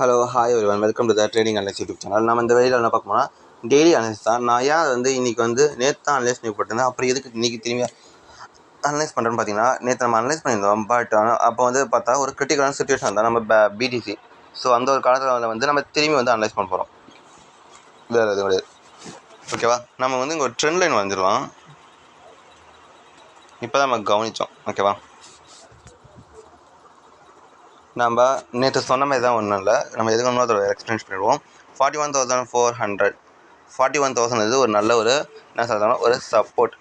Hello hi everyone, welcome to the trading analyse YouTube channel. நம்ம இந்த வெளியில் என்ன பார்க்கணும்னா டெய்லி அனலைஸ் தான். நான் ஏன் வந்து இன்றைக்கி நேற்று தான் அனலைஸ் பண்ணி போட்டிருந்தேன். அப்புறம் எதுக்கு இன்றைக்கி திரும்பி அனலைஸ் பண்ணுறேன்னு பார்த்தீங்கன்னா, நேற்று நம்ம அனலைஸ் பண்ணியிருந்தோம். பட் அப்போ பார்த்தா ஒரு கிரிட்டிக்கலான சுச்சுவேஷன் தான் நம்ம பிடிசி. ஸோ அந்த ஒரு காலத்தில் நம்ம திரும்பி அனலைஸ் பண்ண போகிறோம். வேறு எதுவும் கிடையாது. ஓகேவா? நம்ம இங்கே ஒரு ட்ரெண்ட் லைன் வந்துடுவோம். இப்போ தான் நம்ம கவனித்தோம். ஓகேவா? நம்ம நேற்று சொன்ன மாதிரி தான் ஒன்றும் இல்லை. நம்ம எதுக்கு ஒன்றும் அதோட எக்ஸ்பிளைன் பண்ணிடுவோம். 41,400 41,000 இது ஒரு நல்ல என்ன சொல்கிறாங்க, ஒரு சப்போர்ட்.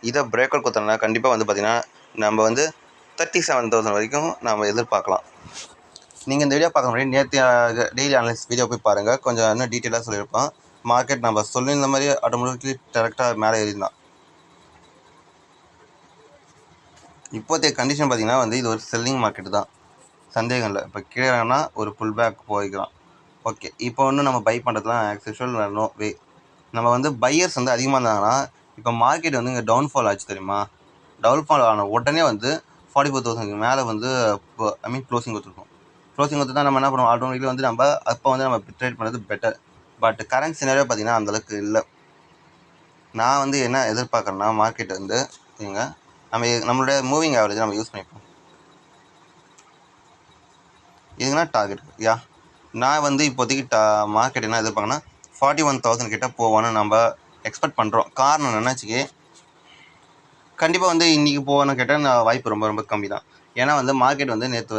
இதை பிரேக் அவுட் கொடுத்தோம்னா கண்டிப்பாக பார்த்திங்கன்னா நம்ம 37,000 வரைக்கும் நம்ம எதிர்பார்க்கலாம். நீங்கள் இந்த வீடியோ பார்க்க முடியும். நேற்று டெய்லி அனலைஸ் வீடியோ போய் பாருங்கள். கொஞ்சம் இன்னும் டீட்டெயிலாக சொல்லியிருப்போம். மார்க்கெட் நம்ம சொல்லியிருந்த மாதிரி ஆட்டோமேட்டிக்லி டேரெக்டாக மேலே ஏறிதான். இப்போதைய கண்டிஷன் பார்த்திங்கன்னா இது ஒரு செல்லிங் மார்க்கெட்டு தான், சந்தேகம் இல்லை. இப்போ கீழேனா ஒரு புல் பேக் போய்க்கலாம். ஓகே, இப்போ நம்ம பை பண்ணுறதுலாம் ஆக்சுவல் நோ வே. நம்ம பையர்ஸ் அதிகமாக இருந்தாங்கன்னா, இப்போ மார்க்கெட் இங்கே டவுன்ஃபால் ஆச்சு தெரியுமா? டவுன்ஃபால் ஆன உடனே 44,000 மேலே க்ளோசிங் கொடுத்துருக்கோம். க்ளோசிங் கொடுத்து தான் நம்ம என்ன பண்ணுவோம், ஆட்டோமேட்டிக்கலி நம்ம அப்போ நம்ம ட்ரேட் பண்ணுறது பெட்டர். பட் கரண்ட் சினாரியோ பார்த்தீங்கன்னா அந்தளவுக்கு இல்லை. நான் என்ன எதிர்பார்க்குறேன்னா, மார்க்கெட் இங்கே நம்மளுடைய மூவிங் ஆவரேஜ் நம்ம யூஸ் பண்ணிப்போம். இதுனா டார்கெட் யா. நான் இப்போதைக்கு மார்க்கெட் என்ன எதிர்பார்க்கன்னா 41,000 கிட்ட போவான்னு நம்ம எக்ஸ்பெக்ட் பண்ணுறோம். காரணம் என்னச்சுக்கே, கண்டிப்பாக இன்றைக்கி போவான்னு கேட்டால் வாய்ப்பு ரொம்ப ரொம்ப கம்மி தான். ஏன்னா மார்க்கெட் நேற்று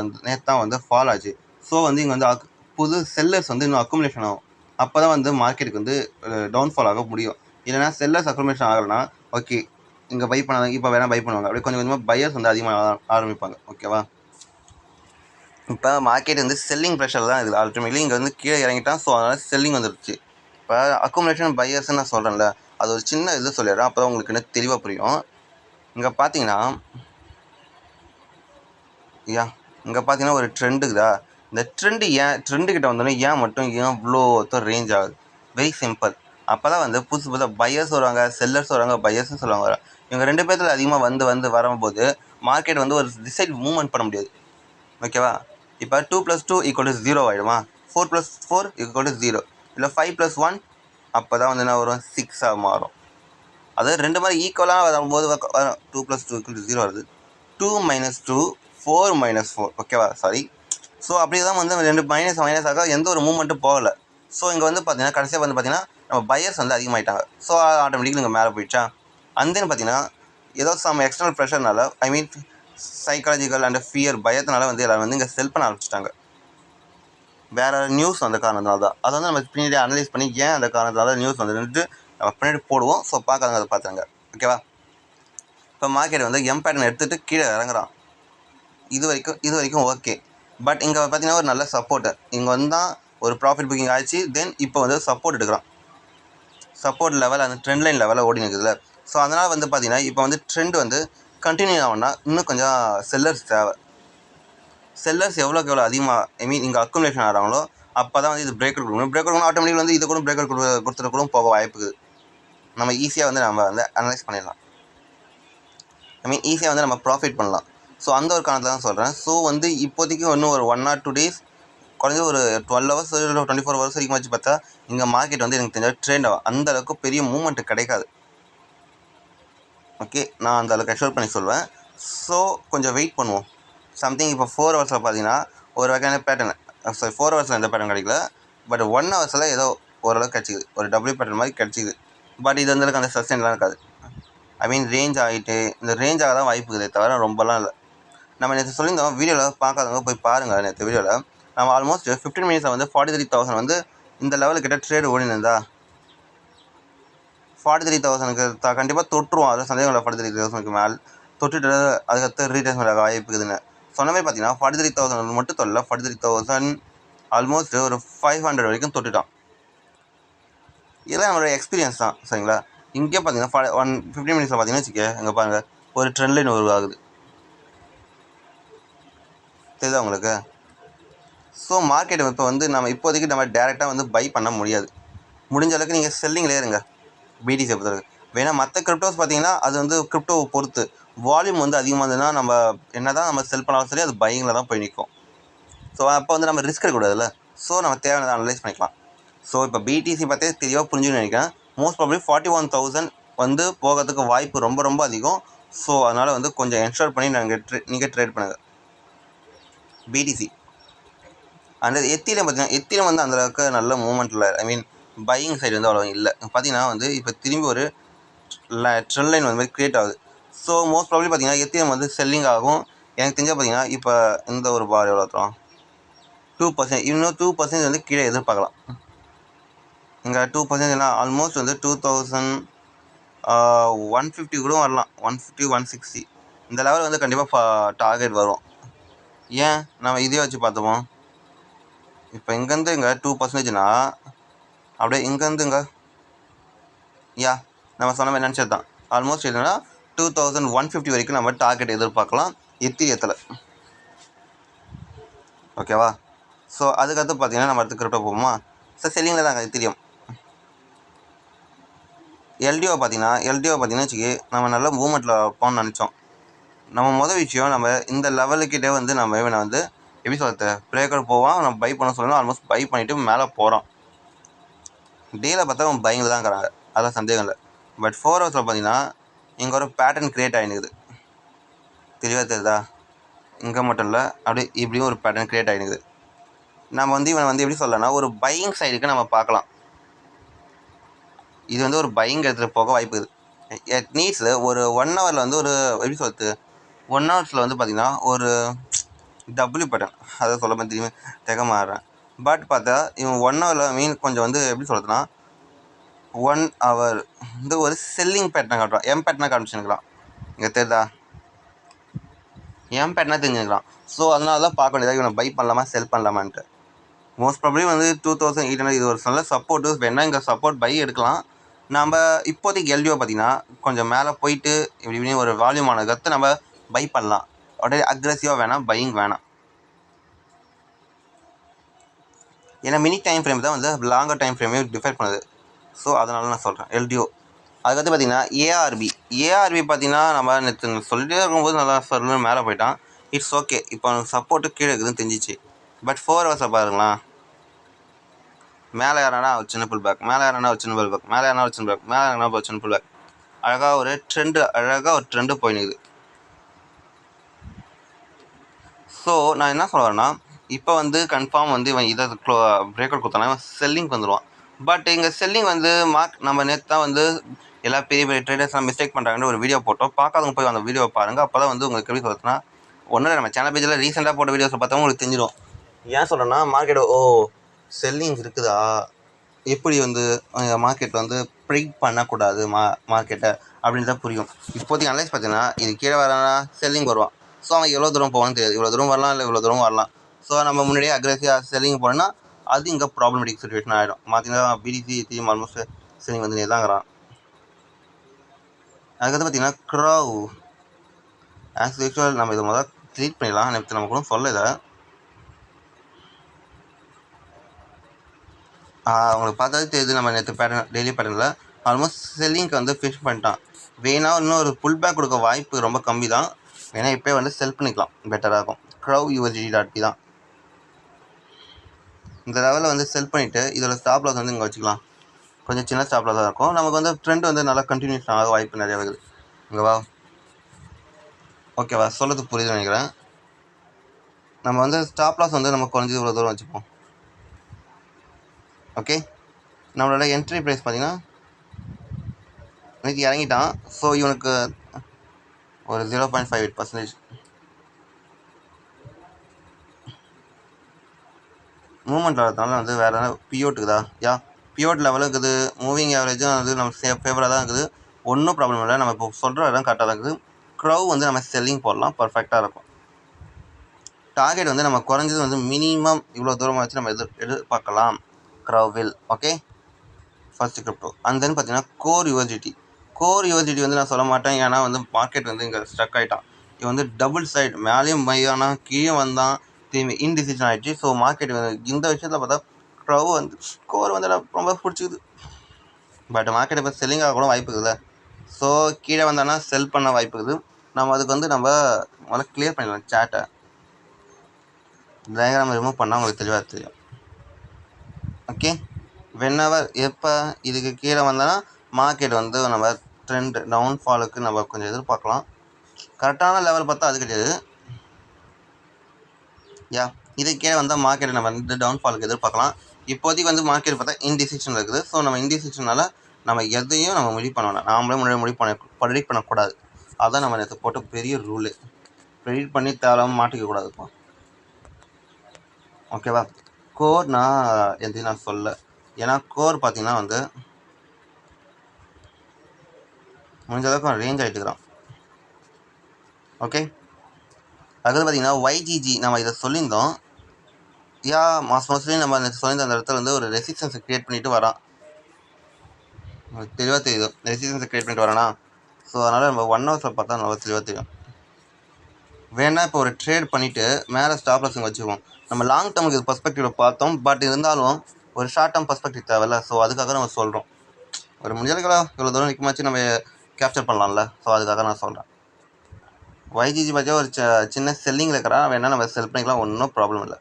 தான் ஃபால் ஆச்சு. ஸோ இங்கே புது செல்லர்ஸ் இன்னும் அக்குமுலேஷன் ஆகும். அப்போ தான் மார்க்கெட்டுக்கு டவுன்ஃபால் ஆக முடியும். இல்லைனா செல்லர்ஸ் அக்குமுலேஷன் ஆகலைன்னா ஓகே, இங்கே பை பண்ணாங்க, இப்போ வேணால் பை பண்ணுவாங்க. அப்படியே கொஞ்சம் கொஞ்சமாக பையர்ஸ் அதிகமாக ஆரம்பிப்பாங்க. ஓகேவா? இப்போ மார்க்கெட் செல்லிங் ப்ரெஷர் தான் இருக்குது. ஆல்ரெடி இங்கே கீழே இறங்கிட்டான். ஸோ அதனால் செல்லிங் வந்துருச்சு. இப்போ அக்குமுலேஷன் பையர்ஸ்ன்னு நான் சொல்கிறேன்ல, அது ஒரு சின்ன இது சொல்லிடுறேன். அப்போ தான் உங்களுக்கு என்ன தெளிவாக புரியும். இங்கே பார்த்தீங்கன்னா ஒரு ட்ரெண்டுக்குதா. இந்த ட்ரெண்டுக்கிட்ட வந்தோடனே ஏன் இவ்வளோ ரேஞ்ச் ஆகுது? Very simple. அப்போ தான் புதுசு புதுசாக பையர்ஸ் வருவாங்க, செல்லர்ஸ் வருவாங்க, பையர்ஸ்ன்னு சொல்லுவாங்க. இவங்க ரெண்டு பேர்த்தில் அதிகமாக வரும்போது மார்க்கெட் ஒரு டிசைட் மூவ்மெண்ட் பண்ண முடியாது. ஓகேவா? இப்போ 2 + 2 = 0 ஆகிடுமா? 4 + 4 = 0. இல்லை 5 + 1 அப்போ தான் என்ன வரும், 6ஆக மாறும். அது ரெண்டு மாதிரி ஈக்குவலாக வரும்போது 2 + 2 = 0 வருது. 2 - 2 4 - 4. ஓகேவா? சாரி. ஸோ அப்படி தான் ரெண்டு மைனஸாக எந்த ஒரு மூவ்மெண்ட்டும் போகலை. ஸோ இங்கே பார்த்தீங்கன்னா கடைசியாக பார்த்தீங்கன்னா நம்ம பையர்ஸ் அதிகமாகிட்டாங்க. ஸோ ஆட்டோமேட்டிக்கலி இங்கே மேலே போயிடுச்சா. அந்தன்னு பார்த்தீங்கன்னா ஏதோ சம் எக்ஸ்டர்னல் ப்ரெஷர்னால சைக்காலஜிக்கல் அண்ட் ஃபியர் பயத்தினால எல்லாரும் இங்கே செல் பண்ண ஆரம்பிச்சிட்டாங்க. வேறு நியூஸ் வந்த காரணத்தினால தான். அதை நம்ம பின்னாடி அனலைஸ் பண்ணி ஏன் அந்த காரணத்தினால நியூஸ் வந்துட்டு நம்ம பின்னாடி போடுவோம். ஸோ பார்க்காங்க, அதை பார்த்தாங்க. ஓகேவா? இப்போ மார்க்கெட் எம் பேட்டர்ன் எடுத்துகிட்டு கீழே இறங்குறான். இது வரைக்கும் ஓகே. பட் இங்கே பார்த்தீங்கன்னா ஒரு நல்ல சப்போர்ட்டு இங்கே தான் ஒரு ப்ராஃபிட் புக்கிங் ஆயிடுச்சு. தென் இப்போ சப்போர்ட் எடுக்கிறான். சப்போர்ட் லெவல் அந்த ட்ரெண்ட் லைன் லெவலில் ஓடி நிற்குதுல்ல. ஸோ அதனால் பார்த்தீங்கன்னா இப்போ ட்ரெண்ட் கண்டினியூ ஆகும்னா இன்னும் கொஞ்சம் செல்லர்ஸ் தேவை. செல்லர்ஸ் எவ்வளோக்கு எவ்வளோ அதிகமாக இங்கே அக்குமுலேஷன் ஆகிறாங்களோ அப்போ தான் இது பிரேக் அவுட் கொடுக்கணும். பிரேக் அவுட் ஆட்டோமேட்டிக் இது கூட பிரேக் அவுட் கொடுத்துட்டு கூட போக வாய்ப்புக்கு நம்ம ஈஸியாக நம்ம அனலைஸ் பண்ணிடலாம். ஈஸியாக நம்ம ப்ராஃபிட் பண்ணலாம். ஸோ அந்த ஒரு காரணத்தில் தான் சொல்கிறேன். ஸோ இப்போதைக்கு இன்னும் ஒரு 1 or 2 days குறைஞ்ச ஒரு 12 hours 24 hours வரைக்கும் வச்சு பார்த்தா இங்கே மார்க்கெட் எனக்கு தெரிஞ்ச ட்ரெண்ட் ஆகும். அந்த அளவுக்கு பெரிய மூவ்மெண்ட் கிடைக்காது. ஓகே, நான் அந்த அளவுக்கு எக்ஸ்பெக்ட் பண்ணி சொல்வேன். ஸோ கொஞ்சம் வெயிட் பண்ணுவோம். சம்திங் இப்போ 4 hours பார்த்தீங்கன்னா ஒரு வகையான பேட்டர்ன், 4 hours எந்த பேட்டர்ன் கிடைக்கல. பட் 1 hours ஏதோ ஓரளவுக்கு கிடச்சிக்குது, ஒரு டபுள்யூ பேட்டர்ன் மாதிரி கிடச்சிக்குது. பட் இது அந்த சஸ்டெயின்லாம் இருக்காது. ரேஞ்ச் ஆகிட்டு இந்த ரேஞ்சாக தான் வாய்ப்பு இருக்குது, தவிர ரொம்பலாம் இல்லை. நம்ம நேற்று சொல்லியிருந்தோம், வீடியோவில் பார்க்காதவங்க போய் பாருங்கள். நேற்று வீடியோவில் நம்ம ஆல்மோஸ்ட் 15 minutes 43,000 இந்த லெவலுக்கிட்ட ட்ரேடு ஓடினிருந்தா 43,000 கண்டிப்பாக தொட்டுருவோம். அதில் சந்தேகம் இல்லை. 43,000 மேலே தொட்டுட்டு அதுக்கடுத்து ரீட்ரேஸ்மெண்ட் ஆக வாய்ப்பு இருக்குதுன்னு சொன்ன மாதிரி பார்த்தீங்கன்னா 43,000 மட்டும் தொல்லை. 43,000 ஆல்மோஸ்ட் ஒரு 500 வரைக்கும் தொட்டுட்டான். இதெல்லாம் நம்மளோட எக்ஸ்பீரியன்ஸ் தான். சரிங்களா? இங்கே பார்த்தீங்கன்னா 15 minutes பார்த்தீங்கன்னா வச்சுக்க, இங்கே பாருங்கள் ஒரு ட்ரெண்ட் லைன் உருவாகுது. தெரியுதா உங்களுக்கு? ஸோ மார்க்கெட் இப்போ நம்ம இப்போதைக்கு நம்ம டேரெக்டாக பை பண்ண முடியாது. முடிஞ்ச அளவுக்கு நீங்கள் செல்லிங்லேயே இருங்க. பிடிசியை பொறுத்தவரைக்கும் வேணால் மற்ற கிரிப்டோஸ் பார்த்தீங்கன்னா அது கிரிப்டோவை பொறுத்து வால்யூம் அதிகமாக இருந்ததுன்னா நம்ம என்ன தான் நம்ம செல் பண்ணாலும் சரி, அது பையிங்கில் தான் போய் நிற்கும். ஸோ அப்போ வந்து நம்ம ரிஸ்க் எடுக்கக்கூடாதுல்ல. ஸோ நம்ம தேவையானதை அனலைஸ் பண்ணிக்கலாம். ஸோ இப்போ பிடிசி பார்த்தே தெளிவாக புரிஞ்சுன்னு நினைக்கிறேன். மோஸ்ட் ப்ராபப்ளி 41,000 வந்து போகிறதுக்கு வாய்ப்பு ரொம்ப ரொம்ப அதிகம். ஸோ அதனால் வந்து கொஞ்சம் என்ஷூர் பண்ணி நீங்கள் ட்ரேட் பண்ணுங்கள் பிடிசி. அந்த எத்திலம் பார்த்தீங்கன்னா எத்திலம் வந்து அந்தளவுக்கு நல்ல மூவ்மெண்ட் இல்லை. ஐ மீன் பையிங் சைடு வந்து அவ்வளோ இல்லை. பார்த்தீங்கன்னா வந்து இப்போ திரும்பி ஒரு ட்ரெண்ட் லைன் வந்து மாதிரி க்ரியேட் ஆகுது. ஸோ மோஸ்ட் ப்ராபப்ளி பார்த்தீங்கன்னா எத்திலம் வந்து செல்லிங் ஆகும். எனக்கு தெரிஞ்சால் பார்த்தீங்கன்னா இப்போ இந்த ஒரு பார் எவ்வளோ தரும் 2%, இன்னும் 2% வந்து கீழே எதிர்பார்க்கலாம். இங்கே 2% எல்லாம் ஆல்மோஸ்ட் வந்து 2,150 கூட வரலாம். 150 160 இந்த லெவல் வந்து கண்டிப்பாக டார்கெட் வரும். ஏன் நம்ம இதே வச்சு பார்த்தோமோ, இப்போ இங்கேருந்து இங்கே 2%னா அப்படியே இங்கேருந்து இங்கே நம்ம சொன்ன மாதிரி நினச்சது தான். ஆல்மோஸ்ட் என்னன்னா 2,150 வரைக்கும் நம்ம டார்கெட் எதிர்பார்க்கலாம் எத்திரியத்தில். ஓகேவா? ஸோ அதுக்கடுத்து பார்த்தீங்கன்னா நம்ம அடுத்து கிரிப்டோ போகுமா? ஸோ செல்லிங்கில் தாங்க எத்திரியம். எல்டிஓ பார்த்தீங்கன்னா வச்சுக்கி நம்ம நல்ல மூவ்மெண்ட்டில் போகணும்னு நினச்சோம். நம்ம விஷயம் நம்ம இந்த லெவலுக்கிட்டே வந்து நம்ம வந்து எப்படி சொல்கிறது பிரேக்கர் போவோம். நம்ம பை பண்ண சொல்லணும். ஆல்மோஸ்ட் பை பண்ணிவிட்டு மேலே போகிறோம். டேயில் பார்த்தா நம்ம பைங்கில் தான் இருக்கிறாங்க, அதெல்லாம் சந்தேகம் இல்லை. பட் 4 ஹவர்ஸில் பார்த்தீங்கன்னா இங்கே ஒரு பேட்டர்ன் க்ரியேட் ஆகினுக்குது. தெளிவாக தெரியுதா? இங்கே மட்டும் இல்லை, அப்படியே இப்படியும் ஒரு பேட்டர்ன் க்ரியேட் ஆகினுக்குது. நம்ம வந்து இவனை வந்து எப்படி சொல்லலாம்னா ஒரு பையிங் சைடுக்கு நம்ம பார்க்கலாம். இது வந்து ஒரு பையிங் எடுத்துகிட்டு போக வாய்ப்பு இருக்குது. எட் நீட்ஸில் ஒரு 1 ஹவரில் வந்து ஒரு எப்படி சொல்கிறது 1 ஹவர்ஸில் வந்து பார்த்திங்கன்னா ஒரு டபுள்யூ பேட்டர்ன் அதை சொல்ல மாதிரி திரும்பி தெக மாறுறேன். பட் பார்த்தா இவன் 1 ஹவரில் மீன் கொஞ்சம் வந்து எப்படி சொல்கிறதுனா 1 ஹவர் வந்து ஒரு செல்லிங் பேட்டர்னாக காட்டுறான். எம் பேட்டர்னாக காமிச்சுக்கலாம். இங்கே தெரியுதா? எம் பேட்டர்னாக தெரிஞ்சுக்கலாம். ஸோ அதனால தான் பார்க்க வேண்டியதாக இவனை பை பண்ணலாமா செல் பண்ணலாமான்ட்டு. மோஸ்ட் ப்ராபப்ளி வந்து 2,800 இது ஒரு நல்ல சப்போர்ட்டு. வேணால் இங்கே சப்போர்ட் பை எடுக்கலாம். நம்ம இப்போதைக்கு எல்டிஓ பார்த்தீங்கன்னா கொஞ்சம் மேலே போயிட்டு இப்படி ஒரு வால்யூமான கற்று நம்ம பை பண்ணலாம். அப்படியே அக்ரெசிவாக வேணாம், பையிங் வேணாம். ஏன்னா மினி டைம் ஃப்ரேம் தான் வந்து லாங்கர் டைம் ஃப்ரேமே டிஃபைன் பண்ணுது. ஸோ அதனால நான் சொல்கிறேன் எல்டிஓ. அதுக்கடுத்து பார்த்தீங்கன்னா ஏஆர்பி பார்த்தீங்கன்னா நம்ம நேற்று சொல்லிட்டே இருக்கும்போது நல்லா சொல்லணும்னு மேலே போயிட்டான். It's okay. இப்போ அவனுக்கு சப்போர்ட்டு கீழே இருக்குதுன்னு தெரிஞ்சிச்சு. பட் 4 ஹவர்ஸை பாருங்களேன். மேலே யாரானா ஒரு சின்ன புல் பேக், மேலே யாரானா ஒரு சின்ன புல் பேக், மேலே யாரா ஒரு சின்ன பேக், மேலே யாரா ஒரு சின்ன புல் பேக். அழகாக ஒரு ட்ரெண்டு போயினுக்குது. ஸோ நான் என்ன சொல்ல வரேன்னா இப்போ வந்து கன்ஃபார்ம் வந்து இவன் இதை பிரேக் அவுட் கொடுத்தானா இவன் செல்லிங் வந்துடுவான். பட் இங்கே செல்லிங் வந்து நம்ம நேற்று தான் வந்து எல்லா பெரிய பெரிய ட்ரேடர்ஸ்லாம் மிஸ்டேக் பண்ணுறாங்கன்னு ஒரு வீடியோ போட்டோம். பார்க்காதவங்க போய் அந்த வீடியோவை பாருங்கள். அப்போ தான் வந்து உங்களுக்கு எப்படி சொல்கிறதுனா ஒன்றும் நம்ம சேனல் பேஜில் ரீசெண்டாக போட்ட வீடியோஸை பார்த்தா உங்களுக்கு தெரிஞ்சிடும். ஏன் சொல்கிறேன்னா மார்க்கெட் செல்லிங் இருக்குதா, எப்படி வந்து மார்க்கெட் வந்து ப்ரிடிக்ட் பண்ணக்கூடாது மார்க்கெட்டை அப்படின்றத புரியும். இப்போதைக்கு அனலைஸ் பார்த்தீங்கன்னா இது கீழே வரானா செல்லிங் வருவான். ஸோ அவன் எவ்வளோ தூரம் போவான்னு தெரியாது. இவ்வளோ தூரம் வரலாம், இல்லை இவ்வளோ தூரம் வரலாம். ஸோ நம்ம முன்னாடியே அக்ரெசிவாக செல்லிங் போனோம்னா அது இங்கே ப்ராப்ளமேட்டிக் சுச்சுவேஷன் ஆகிடும். பார்த்தீங்கன்னா பிடிசி எத்தியும் ஆல்மோஸ்ட் செல்லிங் வந்து நேதாங்கிறான். அதுக்கடுத்து பார்த்தீங்கன்னா க்ரவ் ஆஸ் யூஷுவல் நம்ம இதை முதல்ல ட்ரீட் பண்ணிடலாம். நேற்று நம்ம கூட சொல்ல இதை அவங்களுக்கு பார்த்தாலே தெரியுது. நம்ம நேற்று பேட்டர்ன் டெய்லி பேட்டர்னில் ஆல்மோஸ்ட் செல்லிங்க்கு வந்து ஃபினிஷ் பண்ணிட்டான். வேணா இன்னும் ஒரு புல் பேக் கொடுக்க வாய்ப்பு ரொம்ப கம்மி தான். வேணால் இப்போ வந்து செல் பண்ணிக்கலாம், பெட்டராக இருக்கும். க்ரவ் USD.P தான் இந்த லெவலில் வந்து செல் பண்ணிவிட்டு இதோட ஸ்டாப் லாஸ் வந்து இங்கே வச்சுக்கலாம். கொஞ்சம் சின்ன ஸ்டாப் லாஸாக இருக்கும். நமக்கு வந்து ட்ரெண்ட் வந்து நல்லா கண்டினியூஸ் ஆக வாய்ப்பு நிறைய இருக்குது. இங்கேவா ஓகேவா சொல்கிறது புரியுதுன்னு நினைக்கிறேன். நம்ம வந்து ஸ்டாப் லாஸ் வந்து நம்ம குறைஞ்சி இவ்வளோ தூரம் வச்சுப்போம். ஓகே, நம்மளோட என்ட்ரி ப்ரைஸ் பார்த்தீங்கன்னா இன்னைக்கு இறங்கிட்டான். ஸோ இவனுக்கு ஒரு 0.58% மூவ்மெண்ட் வரதுனால வந்து வேறு எதாவது பிஓட்டுக்குதா பிஓட் லெவலுக்கு இருக்குது. மூவிங் ஆவரேஜும் வந்து நம்ம ஃபேவராக தான் இருக்குது. ஒன்றும் ப்ராப்ளம் இல்லை. நம்ம இப்போ சொல்கிற இடம் கரெக்டாக தான் இருக்குது. க்ரவ் வந்து நம்ம செல்லிங் போடலாம், பர்ஃபெக்டாக இருக்கும். டார்கெட் வந்து நம்ம குறைஞ்சது வந்து மினிமம் இவ்வளோ தூரமாக வச்சு நம்ம எதிர்பார்க்கலாம் க்ரவில். Okay, first crypto. And then பார்த்தீங்கன்னா கோர் யூஎஸ்டிடி வந்து நான் சொல்ல மாட்டேன். ஏன்னா வந்து மார்க்கெட் வந்து இங்கே ஸ்ட்ரக் ஆகிட்டான். இது வந்து டபுள் சைடு மேலேயும் மையானா கீழே வந்தான், திரும்பி இன்டிசிஷன் ஆகிடுச்சு. ஸோ மார்க்கெட் வந்து இந்த விஷயத்தில் பார்த்தா க்ரவ் வந்து கோர் வந்து எனக்கு ரொம்ப பிடிச்சிக்குது. பட் மார்க்கெட் இப்போ செல்லிங் ஆக கூட வாய்ப்பு இருக்குதுல்ல. ஸோ கீழே வந்தானா செல் பண்ண வாய்ப்பு இருக்குது. நம்ம அதுக்கு வந்து நம்ம முதல்ல கிளியர் பண்ணிடலாம் சேட்டை. டயக்ராம் ரிமூவ் பண்ணால் உங்களுக்கு தெளிவாக தெரியும். ஓகே, வென்எவர் எப்போ இதுக்கு கீழே வந்தோன்னா மார்க்கெட் வந்து நம்ம ட்ரெண்ட் டவுன்ஃபாலுக்கு நம்ம கொஞ்சம் எதிர்பார்க்கலாம். கரெக்டான லெவல் பார்த்தா அது கிடையாது. இதுக்கு கீழே வந்தால் மார்க்கெட் நம்ம வந்து டவுன்ஃபாலுக்கு எதிர்பார்க்கலாம். இப்போதைக்கு வந்து மார்க்கெட் பார்த்தா இன்டிசிஷன் இருக்குது. ஸோ நம்ம இன்டிசிஷனால் நம்ம எதையும் நம்ம முடிவு பண்ண வேணாம். நாமளே ப்ரெடிக்ட் பண்ணக்கூடாது. அதான் நம்ம நேற்று போட்ட பெரிய ரூலு. ப்ரெடிக்ட் பண்ணி தேவையில்லாமல் மாட்டிக்கக்கூடாதுப்பா. ஓகேவா? கோர் எதையும் நான் சொல்ல. ஏன்னா கோர் பார்த்தீங்கன்னா வந்து முடிஞ்ச அளவுக்கு ரேஞ்ச் ஆகிட்டுக்கிறான். ஓகே, அடுத்தது பார்த்தீங்கன்னா YGG நம்ம இதை சொல்லியிருந்தோம். மோஸ்ட்லி நம்ம சொல்லியிருந்த அந்த இடத்துல வந்து ஒரு ரெசிஸ்டன்ஸை க்ரியேட் பண்ணிட்டு வரான். தெளிவாக தெரியுது ரெசிஸ்டன்ஸை க்ரியேட் பண்ணிட்டு வரானா. ஸோ அதனால் நம்ம 1 ஹவர்ஸில் பார்த்தா நல்லா தெளிவாக தெரியும். வேணா இப்போ ஒரு ட்ரேட் பண்ணிவிட்டு மேலே ஸ்டாப் லாஸிங் வச்சுக்குவோம். நம்ம லாங் டேர்முக்கு இது பர்ஸ்பெக்டிவில் பார்த்தோம். பட் இருந்தாலும் ஒரு ஷார்ட் டேர்ம் பர்ஸ்பெக்டிவ் தேவையில்ல. ஸோ அதுக்காக நம்ம சொல்கிறோம். ஒரு முடியலுங்களா இவ்வளோ தூரம் நிற்கமாச்சு நம்ம கேப்சர் பண்ணலாம்ல. ஸோ அதுக்காக நான் சொல்கிறேன். YGG பார்த்தா ஒரு சின்ன செல்லிங்கில் இருக்கிறா. வேணால் நம்ம செல் பண்ணிக்கலாம், ஒன்றும் ப்ராப்ளம் இல்லை.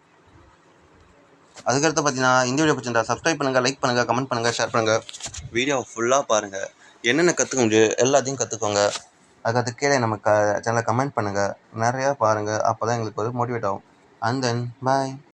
அதுக்கடுத்து பார்த்தீங்கன்னா இந்த வீடியோ பிடிச்சிருந்தா சப்ஸ்கிரைப் பண்ணுங்கள், லைக் பண்ணுங்கள், கமெண்ட் பண்ணுங்கள், ஷேர் பண்ணுங்கள். வீடியோ ஃபுல்லாக பாருங்கள். என்னென்ன கற்றுக்க முடியும் எல்லாத்தையும் கற்றுக்கோங்க. அதுக்கடுத்து கீழே நம்ம சேனலை கமெண்ட் பண்ணுங்கள், நிறையா பாருங்கள். அப்போ தான் எங்களுக்கு ஒரு மோட்டிவேட் ஆகும். And then bye.